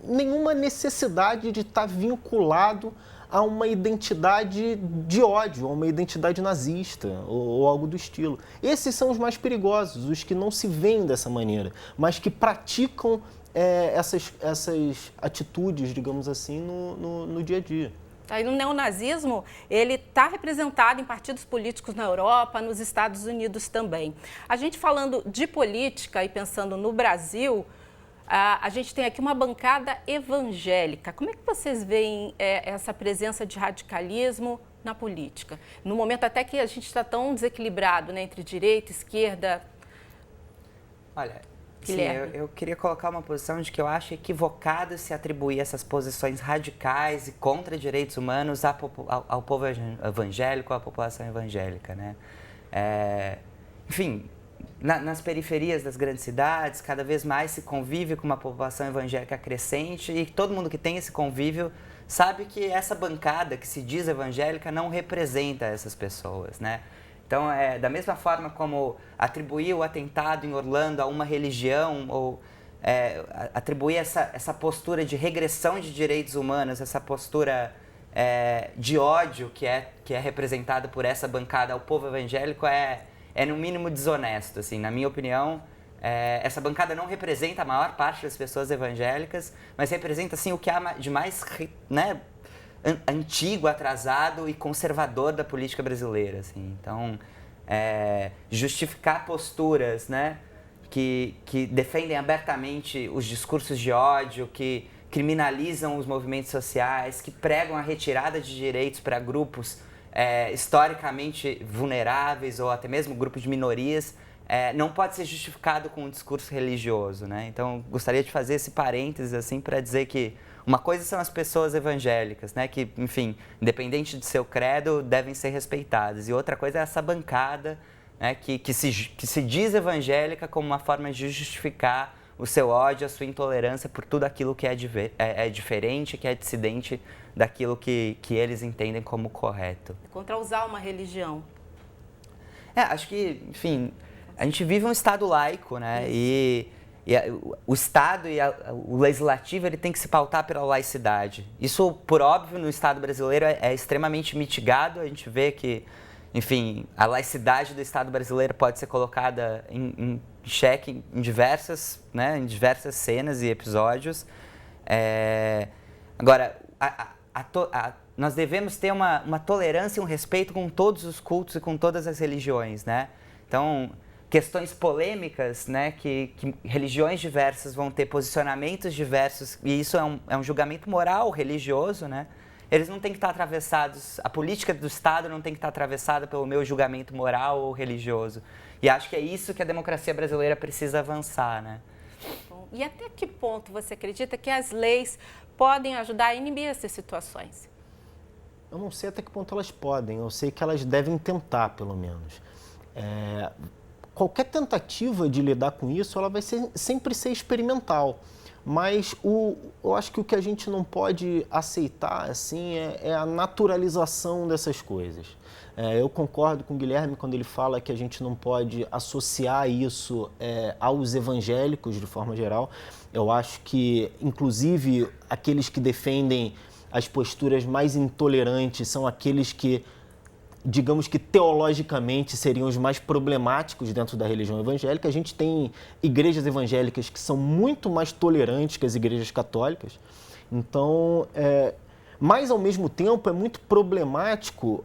nenhuma necessidade de estar vinculado a uma identidade de ódio, a uma identidade nazista ou algo do estilo. Esses são os mais perigosos, os que não se veem dessa maneira, mas que praticam essas atitudes, digamos assim, no dia a dia. Aí o neonazismo, ele está representado em partidos políticos na Europa, nos Estados Unidos também. A gente falando de política e pensando no Brasil, a gente tem aqui uma bancada evangélica. Como é que vocês veem essa presença de radicalismo na política? No momento até que a gente está tão desequilibrado, né, entre direita e esquerda. Olha, sim, eu queria colocar uma posição de que eu acho equivocado se atribuir essas posições radicais e contra direitos humanos ao povo evangélico, à população evangélica, né? Enfim, nas periferias das grandes cidades, cada vez mais se convive com uma população evangélica crescente e todo mundo que tem esse convívio sabe que essa bancada que se diz evangélica não representa essas pessoas, né? Então, da mesma forma como atribuir o atentado em Orlando a uma religião ou atribuir essa postura de regressão de direitos humanos, essa postura de ódio que é representada por essa bancada ao povo evangélico é no mínimo desonesto, assim. Na minha opinião, essa bancada não representa a maior parte das pessoas evangélicas, mas representa, assim, o que há de mais, né, antigo, atrasado e conservador da política brasileira, assim. Então, justificar posturas, né, que defendem abertamente os discursos de ódio, que criminalizam os movimentos sociais, que pregam a retirada de direitos para grupos historicamente vulneráveis ou até mesmo grupos de minorias, não pode ser justificado com um discurso religioso, né? Então, gostaria de fazer esse parênteses assim para dizer que uma coisa são as pessoas evangélicas, né, que, enfim, independente de seu credo, devem ser respeitadas. E outra coisa é essa bancada, né, que se diz evangélica como uma forma de justificar o seu ódio, a sua intolerância por tudo aquilo que é diferente, que é dissidente daquilo que eles entendem como correto. Contra usar uma religião. Acho que, enfim, a gente vive um Estado laico, né, e o Estado e o Legislativo ele tem que se pautar pela laicidade. Isso, por óbvio, no Estado brasileiro é extremamente mitigado. A gente vê que, enfim, a laicidade do Estado brasileiro pode ser colocada em xeque em diversas cenas e episódios. Agora, nós devemos ter uma tolerância e um respeito com todos os cultos e com todas as religiões, né? Então, questões polêmicas, né, que religiões diversas vão ter posicionamentos diversos, e isso é um julgamento moral, religioso, né? Eles não têm que estar atravessados, a política do Estado não tem que estar atravessada pelo meu julgamento moral ou religioso. E acho que é isso que a democracia brasileira precisa avançar, né? Bom, e até que ponto você acredita que as leis podem ajudar a inibir essas situações? Eu não sei até que ponto elas podem, eu sei que elas devem tentar, pelo menos. Qualquer tentativa de lidar com isso, ela vai sempre ser experimental. Mas eu acho que o que a gente não pode aceitar assim, é a naturalização dessas coisas. Eu concordo com o Guilherme quando ele fala que a gente não pode associar isso aos evangélicos de forma geral. Eu acho que, inclusive, aqueles que defendem as posturas mais intolerantes são aqueles que, digamos que teologicamente seriam os mais problemáticos dentro da religião evangélica. A gente tem igrejas evangélicas que são muito mais tolerantes que as igrejas católicas. Então, mas ao mesmo tempo é muito problemático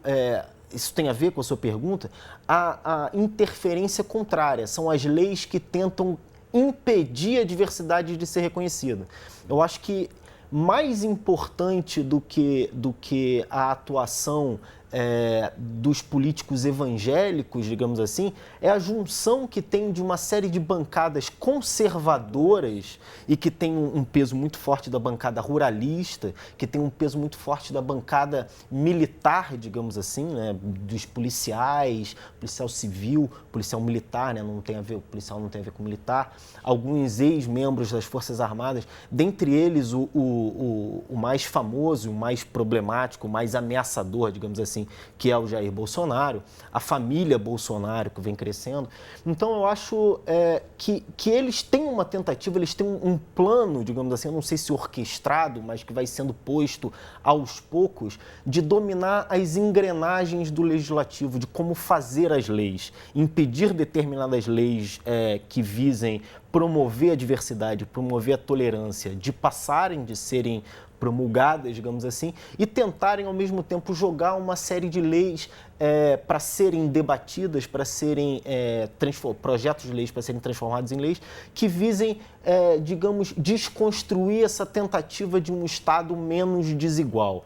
isso tem a ver com a sua pergunta, a interferência contrária. São as leis que tentam impedir a diversidade de ser reconhecida. Eu acho que mais importante do que a atuação dos políticos evangélicos, digamos assim, é a junção que tem de uma série de bancadas conservadoras e que tem um peso muito forte da bancada ruralista, que tem um peso muito forte da bancada militar, digamos assim, né, dos policiais, policial civil, policial militar, né, não tem a ver, o policial não tem a ver com militar, alguns ex-membros das Forças Armadas, dentre eles o mais famoso, o mais problemático, o mais ameaçador, digamos assim, que é o Jair Bolsonaro, a família Bolsonaro que vem crescendo. Então eu acho que eles têm uma tentativa, eles têm um plano, digamos assim, eu não sei se orquestrado, mas que vai sendo posto aos poucos, de dominar as engrenagens do legislativo, de como fazer as leis, impedir determinadas leis que visem promover a diversidade, promover a tolerância, de passarem, de serem promulgadas, digamos assim, e tentarem ao mesmo tempo jogar uma série de leis para serem debatidas, para serem projetos de leis para serem transformados em leis que visem, digamos, desconstruir essa tentativa de um Estado menos desigual.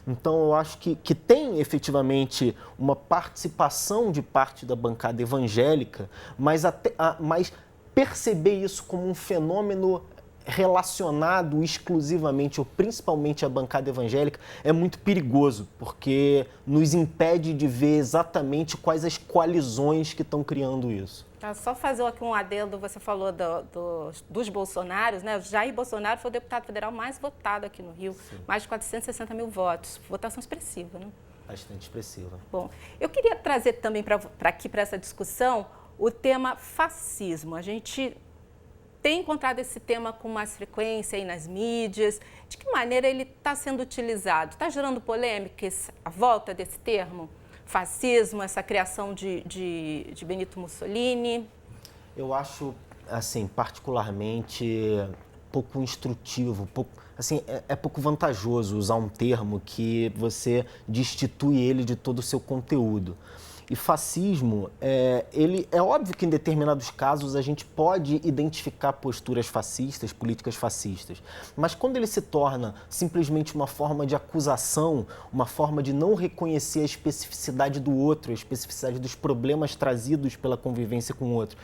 Então, eu acho que tem efetivamente uma participação de parte da bancada evangélica, mas perceber isso como um fenômeno relacionado exclusivamente ou principalmente à bancada evangélica é muito perigoso, porque nos impede de ver exatamente quais as coalizões que estão criando isso. Só fazer aqui um adendo, você falou dos Bolsonaros, né? O Jair Bolsonaro foi o deputado federal mais votado aqui no Rio, sim, mais de 460 mil votos, votação expressiva, né? Bastante expressiva. Bom, eu queria trazer também para essa discussão o tema fascismo. A gente tem encontrado esse tema com mais frequência aí nas mídias. De que maneira ele está sendo utilizado? Está gerando polêmica a volta desse termo? Fascismo, essa criação de Benito Mussolini? Eu acho, assim, particularmente pouco instrutivo, é pouco vantajoso usar um termo que você destitui ele de todo o seu conteúdo. E fascismo, é óbvio que em determinados casos a gente pode identificar posturas fascistas, políticas fascistas, mas quando ele se torna simplesmente uma forma de acusação, uma forma de não reconhecer a especificidade do outro, a especificidade dos problemas trazidos pela convivência com o outro,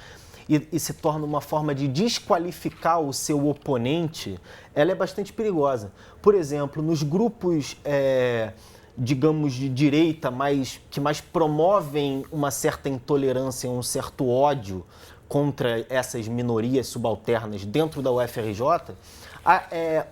e se torna uma forma de desqualificar o seu oponente, ela é bastante perigosa. Por exemplo, nos grupos digamos, de direita, que mais promovem uma certa intolerância, um certo ódio contra essas minorias subalternas dentro da UFRJ,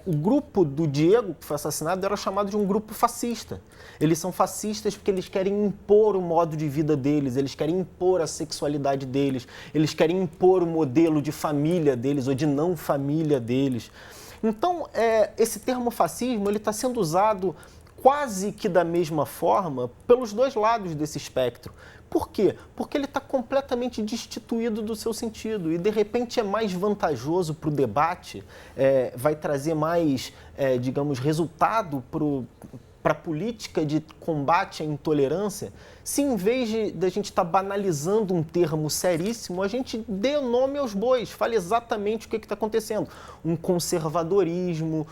o grupo do Diego, que foi assassinado, era chamado de um grupo fascista. Eles são fascistas porque eles querem impor o modo de vida deles, eles querem impor a sexualidade deles, eles querem impor o modelo de família deles ou de não família deles. Então, esse termo fascismo ele está sendo usado quase que da mesma forma pelos dois lados desse espectro. Por quê? Porque ele está completamente destituído do seu sentido e, de repente, é mais vantajoso para o debate, vai trazer mais, digamos, resultado para a política de combate à intolerância, se em vez de a gente estar banalizando um termo seríssimo, a gente dê nome aos bois, fale exatamente o que está acontecendo. Um conservadorismo,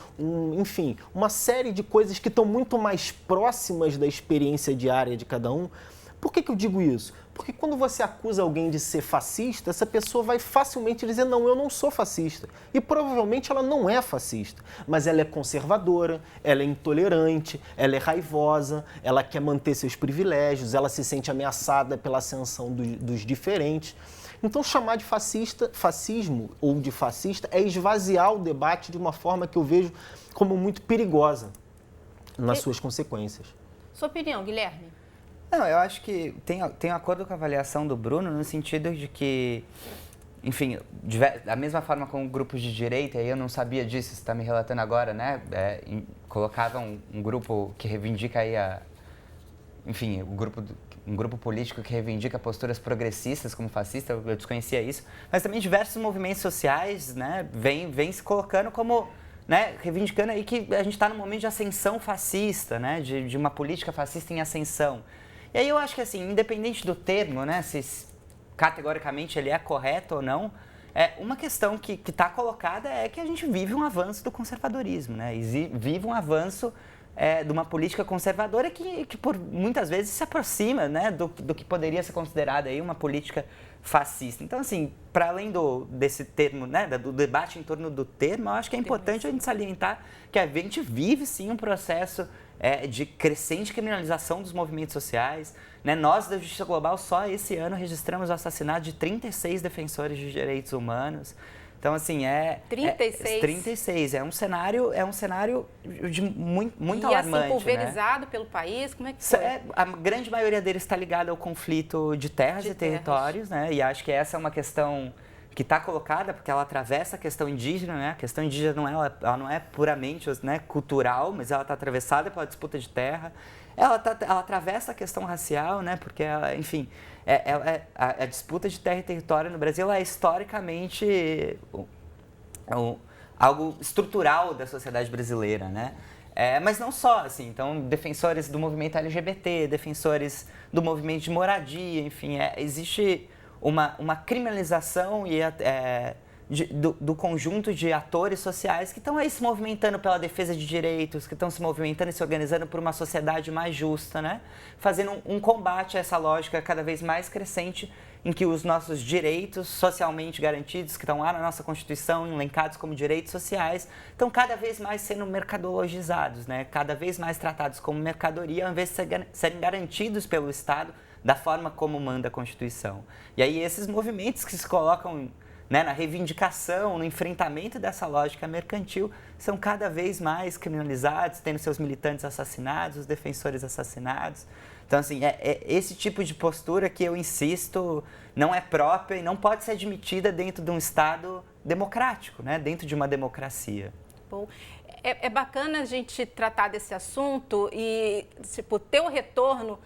enfim, uma série de coisas que estão muito mais próximas da experiência diária de cada um. Por que eu digo isso? Porque quando você acusa alguém de ser fascista, essa pessoa vai facilmente dizer, não, eu não sou fascista. E provavelmente ela não é fascista, mas ela é conservadora, ela é intolerante, ela é raivosa, ela quer manter seus privilégios, ela se sente ameaçada pela ascensão dos diferentes. Então, chamar de fascismo ou de fascista é esvaziar o debate de uma forma que eu vejo como muito perigosa nas suas consequências. Sua opinião, Guilherme? Não, eu acho que tem um acordo com a avaliação do Bruno no sentido de que, enfim, da mesma forma como grupos de direita, aí eu não sabia disso, você está me relatando agora, né? Colocavam um grupo que reivindica aí enfim, um grupo político que reivindica posturas progressistas como fascista, eu desconhecia isso, mas também diversos movimentos sociais, né, vem se colocando como, né, reivindicando aí que a gente está num momento de ascensão fascista, né, de uma política fascista em ascensão. E aí eu acho que, assim, independente do termo, né, se categoricamente ele é correto ou não, uma questão que está colocada é que a gente vive um avanço do conservadorismo, né? Vive um avanço de uma política conservadora que por muitas vezes se aproxima, né, do que poderia ser considerada aí uma política fascista. Então, assim, para além desse termo, né, do debate em torno do termo, eu acho que é importante a gente salientar que a gente vive, sim, um processo de crescente criminalização dos movimentos sociais. Né? Nós, da Justiça Global, só esse ano registramos o assassinato de 36 defensores de direitos humanos. Então, assim, 36? 36. É um cenário de muito alarmante. E assim, pulverizado, né, pelo país? Como é que foi? A grande maioria deles está ligada ao conflito de terras e territórios, né? E acho que essa é uma questão que está colocada porque ela atravessa a questão indígena, né? A questão indígena ela não é puramente, né, cultural, mas ela está atravessada pela disputa de terra. Ela atravessa a questão racial, né? Porque, enfim, a disputa de terra e território no Brasil é historicamente algo estrutural da sociedade brasileira, né? Mas não só, assim, então, defensores do movimento LGBT, defensores do movimento de moradia, enfim, existe uma criminalização do conjunto de atores sociais que estão aí se movimentando pela defesa de direitos, que estão se movimentando e se organizando por uma sociedade mais justa, né? Fazendo um combate a essa lógica cada vez mais crescente em que os nossos direitos socialmente garantidos, que estão lá na nossa Constituição, elencados como direitos sociais, estão cada vez mais sendo mercadologizados, né? Cada vez mais tratados como mercadoria, ao invés de serem garantidos pelo Estado da forma como manda a Constituição. E aí esses movimentos que se colocam, né, na reivindicação, no enfrentamento dessa lógica mercantil, são cada vez mais criminalizados, tendo seus militantes assassinados, os defensores assassinados. Então, assim, esse tipo de postura que eu insisto não é própria e não pode ser admitida dentro de um Estado democrático, né, dentro de uma democracia. Bom, é bacana a gente tratar desse assunto e, tipo, ter o retorno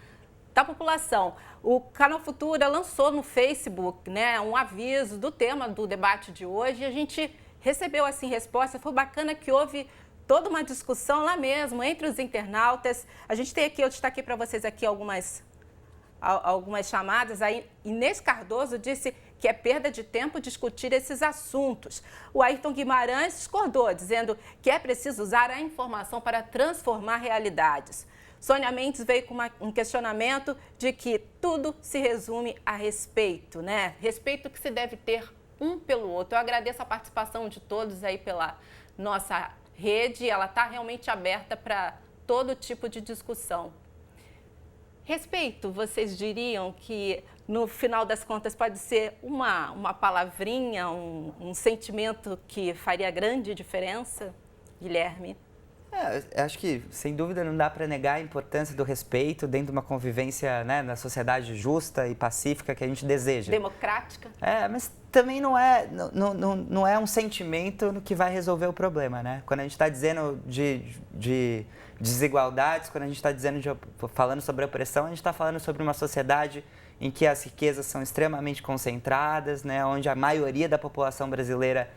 da população. O Canal Futura lançou no Facebook, né, um aviso do tema do debate de hoje e a gente recebeu assim resposta. Foi bacana que houve toda uma discussão lá mesmo entre os internautas. A gente tem aqui, eu destaquei para vocês aqui algumas chamadas. Aí Inês Cardoso disse que é perda de tempo discutir esses assuntos. O Ayrton Guimarães discordou, dizendo que é preciso usar a informação para transformar realidades. Sônia Mendes veio com um questionamento de que tudo se resume a respeito, né? Respeito que se deve ter um pelo outro. Eu agradeço a participação de todos aí pela nossa rede. Ela está realmente aberta para todo tipo de discussão. Respeito, vocês diriam que no final das contas pode ser uma palavrinha, um sentimento que faria grande diferença, Guilherme? Acho que, sem dúvida, não dá para negar a importância do respeito dentro de uma convivência, né, na sociedade justa e pacífica que a gente deseja. Democrática. Mas também não é um sentimento que vai resolver o problema, né? Quando a gente está dizendo de desigualdades, quando a gente está falando sobre opressão, a gente está falando sobre uma sociedade em que as riquezas são extremamente concentradas, né, onde a maioria da população brasileira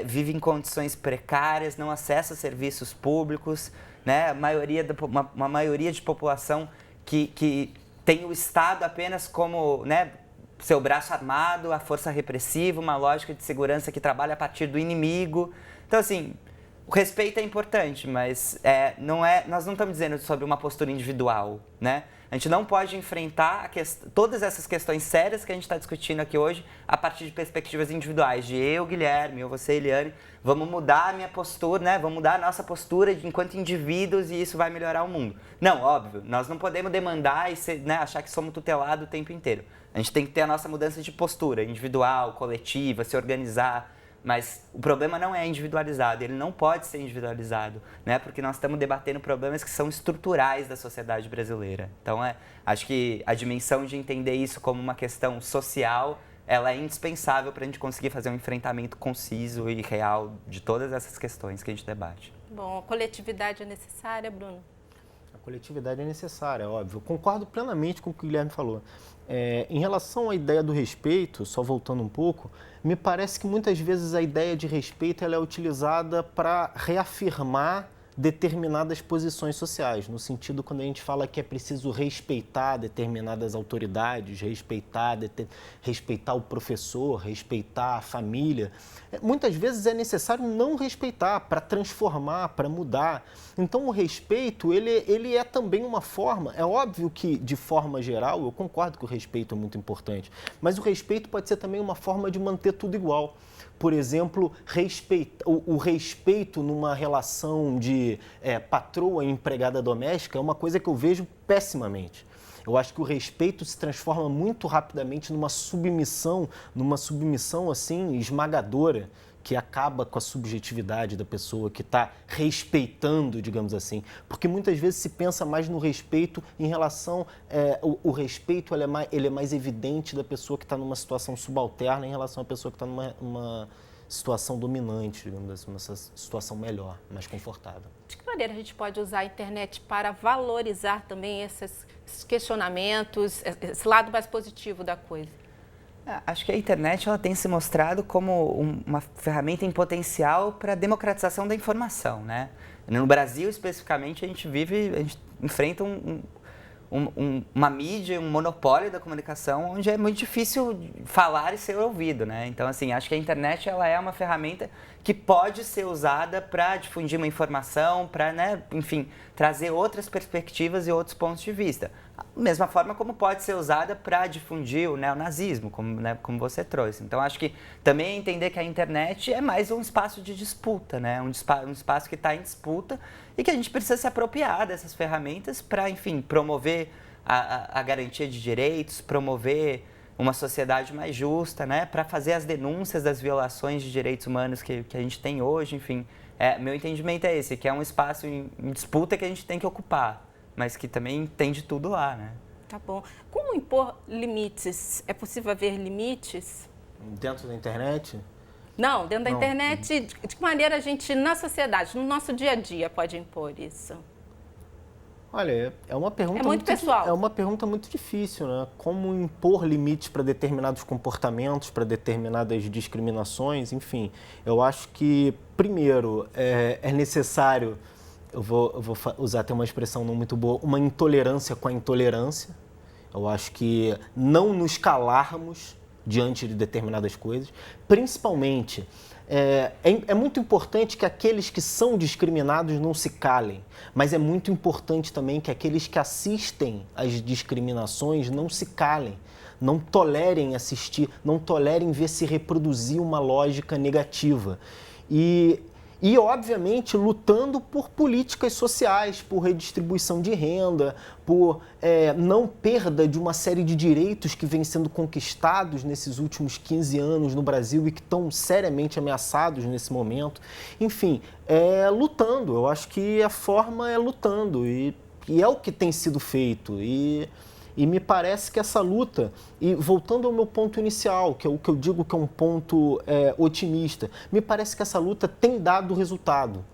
vive em condições precárias, não acessa serviços públicos, né? Uma maioria de população que tem o Estado apenas como, né, seu braço armado, a força repressiva, uma lógica de segurança que trabalha a partir do inimigo. Então, assim, o respeito é importante, mas nós não estamos dizendo sobre uma postura individual, né? A gente não pode enfrentar todas essas questões sérias que a gente está discutindo aqui hoje a partir de perspectivas individuais, de eu, Guilherme, ou você, Eliane, vamos mudar a minha postura, né? Vamos mudar a nossa postura enquanto indivíduos e isso vai melhorar o mundo. Não, óbvio, nós não podemos demandar e achar que somos tutelados o tempo inteiro. A gente tem que ter a nossa mudança de postura individual, coletiva, se organizar. Mas o problema não é individualizado, ele não pode ser individualizado, né? Porque nós estamos debatendo problemas que são estruturais da sociedade brasileira. Então, acho que a dimensão de entender isso como uma questão social, ela é indispensável para a gente conseguir fazer um enfrentamento conciso e real de todas essas questões que a gente debate. Bom, a coletividade é necessária, Bruno? A coletividade é necessária, óbvio. Eu concordo plenamente com o que o Guilherme falou. Em relação à ideia do respeito, só voltando um pouco, me parece que muitas vezes a ideia de respeito ela é utilizada para reafirmar determinadas posições sociais, no sentido quando a gente fala que é preciso respeitar determinadas autoridades, respeitar o professor, respeitar a família. Muitas vezes é necessário não respeitar para transformar, para mudar. Então o respeito, ele é também uma forma, é óbvio que de forma geral, eu concordo que o respeito é muito importante, mas o respeito pode ser também uma forma de manter tudo igual. Por exemplo, o respeito numa relação de patroa e empregada doméstica é uma coisa que eu vejo pessimamente. Eu acho que o respeito se transforma muito rapidamente numa submissão assim esmagadora, que acaba com a subjetividade da pessoa que está respeitando, digamos assim. Porque muitas vezes se pensa mais no respeito em relação... o respeito ele é mais evidente da pessoa que está numa situação subalterna em relação à pessoa que está numa situação dominante, digamos assim, uma situação melhor, mais confortável. De que maneira a gente pode usar a internet para valorizar também esses questionamentos, esse lado mais positivo da coisa? Acho que a internet ela tem se mostrado como uma ferramenta em potencial para a democratização da informação, né? No Brasil, especificamente, a gente enfrenta uma mídia, um monopólio da comunicação, onde é muito difícil falar e ser ouvido, né? Então, assim, acho que a internet ela é uma ferramenta que pode ser usada para difundir uma informação, para, né, enfim, trazer outras perspectivas e outros pontos de vista. Da mesma forma como pode ser usada para difundir o neonazismo, como você trouxe. Então, acho que também entender que a internet é mais um espaço de disputa, né? Um espaço que está em disputa e que a gente precisa se apropriar dessas ferramentas para, enfim, promover a garantia de direitos, promover uma sociedade mais justa, né? Para fazer as denúncias das violações de direitos humanos que a gente tem hoje, enfim. Meu entendimento é esse, que é um espaço em disputa que a gente tem que ocupar, mas que também tem de tudo lá, né? Tá bom. Como impor limites? É possível haver limites? Dentro da internet? Não, dentro da internet, de que maneira a gente, na sociedade, no nosso dia a dia, pode impor isso? Olha, é uma pergunta muito pessoal. É uma pergunta muito difícil, né? Como impor limites para determinados comportamentos, para determinadas discriminações, enfim. Eu acho que, primeiro, é necessário, eu vou usar até uma expressão não muito boa, uma intolerância com a intolerância. Eu acho que não nos calarmos diante de determinadas coisas, principalmente... É muito importante que aqueles que são discriminados não se calem, mas é muito importante também que aqueles que assistem às discriminações não se calem, não tolerem assistir, não tolerem ver se reproduzir uma lógica negativa. E, obviamente, lutando por políticas sociais, por redistribuição de renda, por não perda de uma série de direitos que vêm sendo conquistados nesses últimos 15 anos no Brasil e que estão seriamente ameaçados nesse momento. Enfim, lutando. Eu acho que a forma é lutando e é o que tem sido feito. E me parece que essa luta, e voltando ao meu ponto inicial, que é o que eu digo que é um ponto otimista, me parece que essa luta tem dado resultado,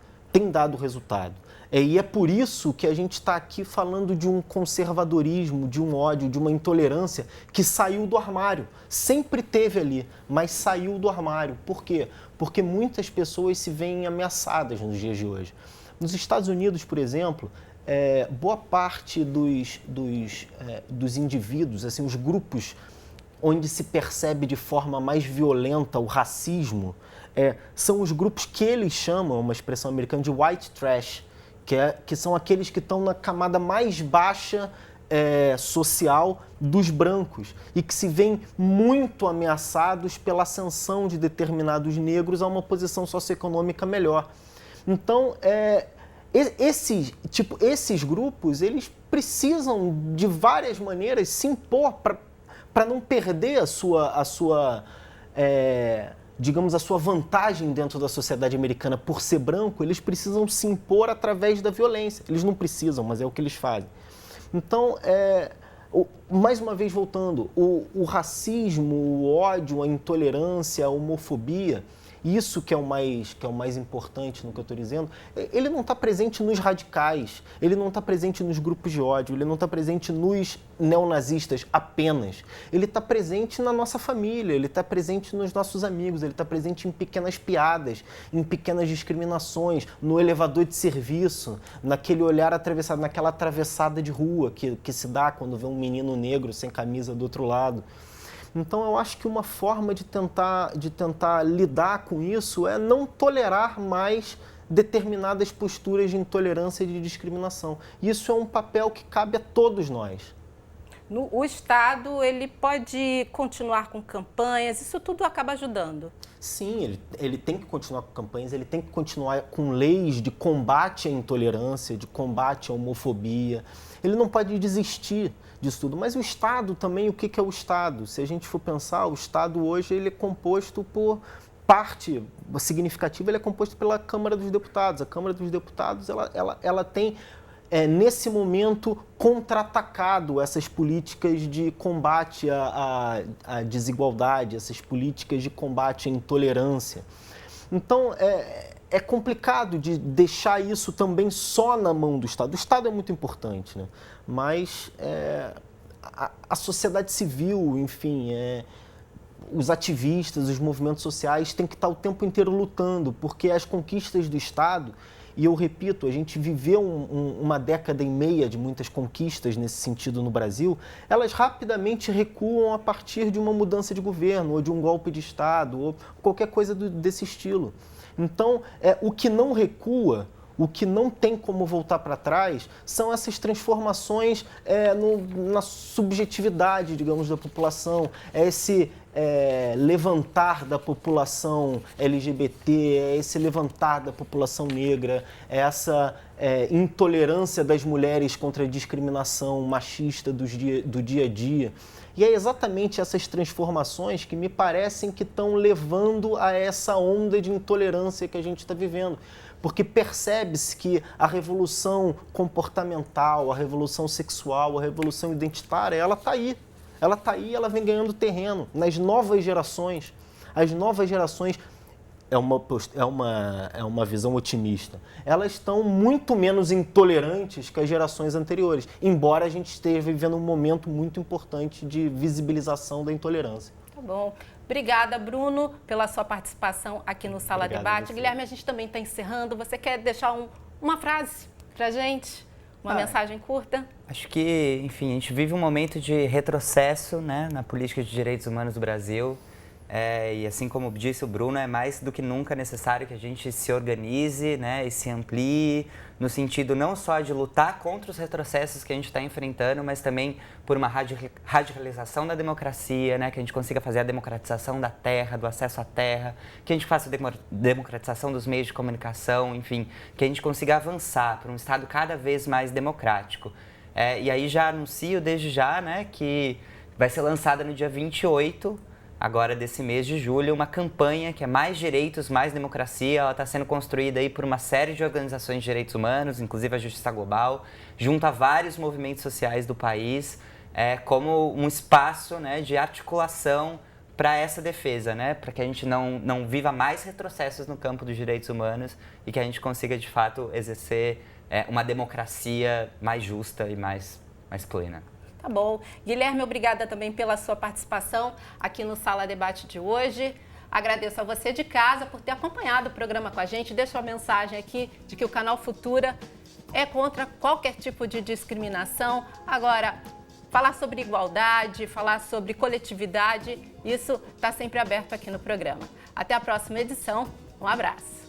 E é por isso que a gente está aqui falando de um conservadorismo, de um ódio, de uma intolerância que saiu do armário. Sempre teve ali, mas saiu do armário. Por quê? Porque muitas pessoas se veem ameaçadas nos dias de hoje. Nos Estados Unidos, por exemplo, boa parte dos indivíduos, assim, os grupos onde se percebe de forma mais violenta o racismo, são os grupos que eles chamam, uma expressão americana, de white trash, que são aqueles que estão na camada mais baixa social dos brancos e que se veem muito ameaçados pela ascensão de determinados negros a uma posição socioeconômica melhor. Então, esses grupos, eles precisam de várias maneiras se impor para não perder a sua vantagem dentro da sociedade americana por ser branco. Eles precisam se impor através da violência. Eles não precisam, mas é o que eles fazem. Então, mais uma vez voltando, o racismo, o ódio, a intolerância, a homofobia, isso que é o mais importante no que eu estou dizendo, ele não está presente nos radicais, ele não está presente nos grupos de ódio, ele não está presente nos neonazistas apenas. Ele está presente na nossa família, ele está presente nos nossos amigos, ele está presente em pequenas piadas, em pequenas discriminações, no elevador de serviço, naquele olhar atravessado, naquela atravessada de rua que se dá quando vê um menino negro sem camisa do outro lado. Então, eu acho que uma forma de tentar lidar com isso é não tolerar mais determinadas posturas de intolerância e de discriminação. Isso é um papel que cabe a todos nós. O Estado, ele pode continuar com campanhas, isso tudo acaba ajudando? Sim, ele tem que continuar com campanhas, ele tem que continuar com leis de combate à intolerância, de combate à homofobia. Ele não pode desistir disso tudo. Mas o Estado também, o que é o Estado? Se a gente for pensar, o Estado hoje ele é composto por parte significativa, ele é composto pela Câmara dos Deputados. A Câmara dos Deputados ela tem, nesse momento, contra-atacado essas políticas de combate à desigualdade, essas políticas de combate à intolerância. Então, é complicado de deixar isso também só na mão do Estado. O Estado é muito importante, né? Mas a sociedade civil, enfim, os ativistas, os movimentos sociais têm que estar o tempo inteiro lutando, porque as conquistas do Estado, e eu repito, a gente viveu uma década e meia de muitas conquistas nesse sentido no Brasil, elas rapidamente recuam a partir de uma mudança de governo, ou de um golpe de Estado, ou qualquer coisa desse estilo. Então, o que não recua, o que não tem como voltar para trás, são essas transformações na subjetividade, digamos, da população, esse levantar da população LGBT, esse levantar da população negra, essa intolerância das mulheres contra a discriminação machista do dia a dia. E é exatamente essas transformações que me parecem que estão levando a essa onda de intolerância que a gente está vivendo. Porque percebe-se que a revolução comportamental, a revolução sexual, a revolução identitária, ela está aí. Ela está aí, ela vem ganhando terreno nas novas gerações. As novas gerações, é uma visão otimista, elas estão muito menos intolerantes que as gerações anteriores, embora a gente esteja vivendo um momento muito importante de visibilização da intolerância. Tá bom. Obrigada, Bruno, pela sua participação aqui no Sala Debate. Guilherme, a gente também está encerrando. Você quer deixar uma frase para a gente? Uma mensagem curta? Acho que, enfim, a gente vive um momento de retrocesso, né, na política de direitos humanos do Brasil. E assim como disse o Bruno, é mais do que nunca necessário que a gente se organize, né, e se amplie no sentido não só de lutar contra os retrocessos que a gente está enfrentando, mas também por uma radicalização da democracia, né, que a gente consiga fazer a democratização da terra, do acesso à terra, que a gente faça a democratização dos meios de comunicação, enfim, que a gente consiga avançar para um Estado cada vez mais democrático. E aí já anuncio desde já, né, que vai ser lançada no dia 28, agora desse mês de julho, uma campanha que é Mais Direitos, Mais Democracia. Ela está sendo construída aí por uma série de organizações de direitos humanos, inclusive a Justiça Global, junto a vários movimentos sociais do país, como um espaço, né, de articulação para essa defesa, né, para que a gente não viva mais retrocessos no campo dos direitos humanos e que a gente consiga, de fato, exercer uma democracia mais justa e mais plena. Tá bom. Guilherme, obrigada também pela sua participação aqui no Sala Debate de hoje. Agradeço a você de casa por ter acompanhado o programa com a gente. Deixo a mensagem aqui de que o canal Futura é contra qualquer tipo de discriminação. Agora, falar sobre igualdade, falar sobre coletividade, isso está sempre aberto aqui no programa. Até a próxima edição. Um abraço.